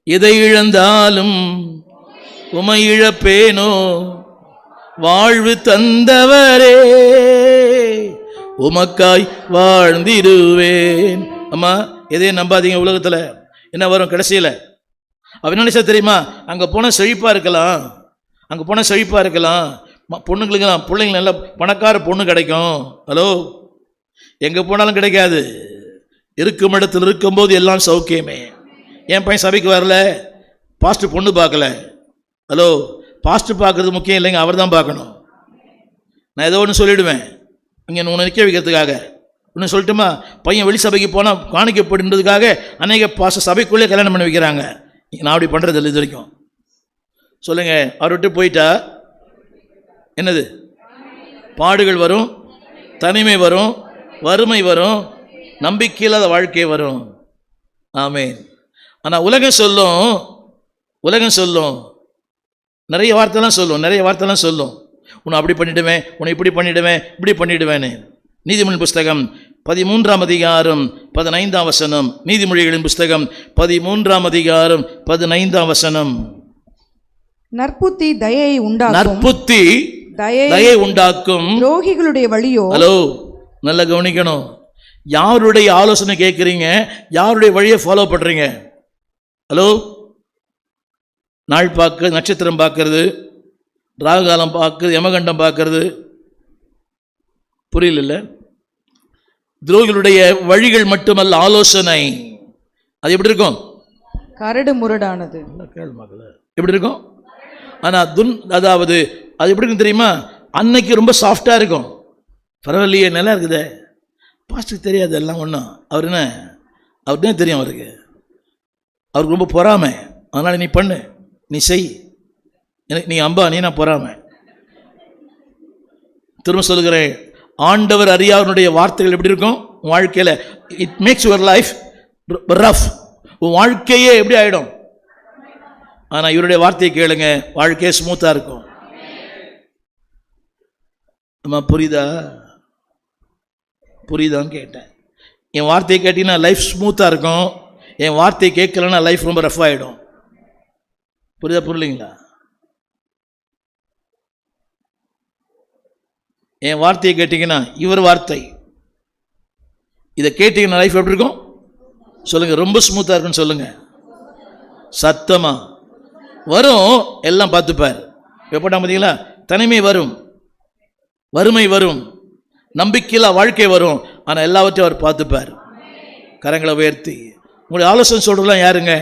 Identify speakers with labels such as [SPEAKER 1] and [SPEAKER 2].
[SPEAKER 1] எதை இழந்தாலும் உமை இழப்பேனோ, வாழ்வு தந்தவரே உமக்காய் வாழ்ந்திடுவேன். அம்மா, எதையும் நம்பாதீங்க. உலகத்தில் என்ன வரும் கடைசியில்? அவன் நினைச்சா தெரியுமா? அங்கே போனால் செழிப்பாக இருக்கலாம், அங்கே போனால் செழிப்பாக இருக்கலாம், பொண்ணுங்களுக்கெல்லாம் பிள்ளைங்க நல்லா பணக்கார பொண்ணு கிடைக்கும். ஹலோ, எங்கே போனாலும் கிடைக்காது. இருக்கும் இடத்துல இருக்கும்போது எல்லாம் சௌக்கியமே. என் பையன் சபைக்கு வரல, பாஸ்டர் பொண்ணு பார்க்கல. ஹலோ, பாஸ்டர் பார்க்கறது முக்கியம் இல்லைங்க, அவர் தான் பார்க்கணும். நான் ஏதோ ஒன்று சொல்லிவிடுவேன் இங்கே ஒன்று நிற்க வைக்கிறதுக்காக. ஒன்று சொல்லட்டுமா? பையன் வெளி சபைக்கு போனால் காணிக்கப்படுன்றதுக்காக அநேக பாஸ்டர் சபைக்குள்ளே கல்யாணம் பண்ணி வைக்கிறாங்க. நான் அப்படி பண்ணுறது இல்லை இது வரைக்கும். சொல்லுங்கள், அவர் விட்டு போயிட்டா என்னது? பாடுகள் வரும், தனிமை வரும், வறுமை வரும், நம்பிக்கையில்லாத வாழ்க்கை வரும். ஆமென். ஆனால் உலகம் சொல்லும் நிறைய வார்த்தைலாம் சொல்லும். உன்னை அப்படி பண்ணிவிடுவேன், உன்னை இப்படி பண்ணிவிடுவேன், இப்படி பண்ணிவிடுவேன்னு. நீதிமொழி புஸ்தகம் 13ஆம் அதிகாரம் 15ஆம் வசனம். நீதிமொழிகளின் புஸ்தகம் 13ஆம் அதிகாரம் 15ஆம் வசனம்.
[SPEAKER 2] நற்புத்தி தயையை உண்டாக்கும்,
[SPEAKER 1] நற்புத்தி தயை உண்டாக்கும்,
[SPEAKER 2] துரோகிகளுடைய வழியோ.
[SPEAKER 1] ஹலோ, நல்லா கவனிக்கணும். யாருடைய ஆலோசனை கேட்குறீங்க? யாருடைய வழியை ஃபாலோ பண்ணுறீங்க? ஹலோ, நாள் பார்க்க, நட்சத்திரம் பார்க்கறது, ராகுகாலம் பார்க்கறது, யமகண்டம் பார்க்கறது, புரியல? துரோகிகளுடைய வழிகள் மட்டுமல்ல, ஆலோசனை அது எப்படி இருக்கும்?
[SPEAKER 2] கரடு முரடானது.
[SPEAKER 1] எப்படி இருக்கும்? ஆனால் அதாவது அது எப்படி இருக்கும் தெரியுமா? அன்னைக்கு ரொம்ப சாஃப்டாக இருக்கும். பரவாயில்லையே, நல்லா இருக்குதே, பாஸ்டருக்கு தெரியாது எல்லாம் ஒன்றும். அவருக்குன்னு தெரியும். அவருக்கு ரொம்ப பொறாமை. அதனால் நீ பண்ணு, நீ செய், எனக்கு நீ அம்பா, நீ நான் பொறாமை. திரும்ப சொல்லுகிறேன், ஆண்டவர் அறியாதவனுடைய வார்த்தைகள் எப்படி இருக்கும் வாழ்க்கையில்? It makes your life rough. உன் வாழ்க்கையே எப்படி ஆகிடும்? ஆனால் இவருடைய வார்த்தையை கேளுங்க, வாழ்க்கையே ஸ்மூத்தாக இருக்கும். நம்ம புரியுதான்னு கேட்டேன். என் வார்த்தையை கேட்டீங்கன்னா லைஃப் ஸ்மூத்தாக இருக்கும். என் வார்த்தையை கேட்கலன்னா லைஃப் ரொம்ப ரஃப் ஆகிடும். புரியலைங்களா? என் வார்த்தையை கேட்டீங்கன்னா, இவர் வார்த்தை இதை கேட்டீங்கன்னா லைஃப் எப்படி இருக்கும் சொல்லுங்க? ரொம்ப ஸ்மூத்தாக இருக்குன்னு சொல்லுங்க. சத்தமா வரும், எல்லாம் பார்த்துப்பார். எப்படா பார்த்தீங்களா? தனிமை வரும், வறுமை வரும், நம்பிக்கையில்லா வாழ்க்கை வரும், ஆனால் எல்லாவற்றையும் அவர் பார்த்துப்பார். கரங்களை உயர்த்தி உங்களுடைய ஆலோசனை சொல்றதெல்லாம் யாருங்க?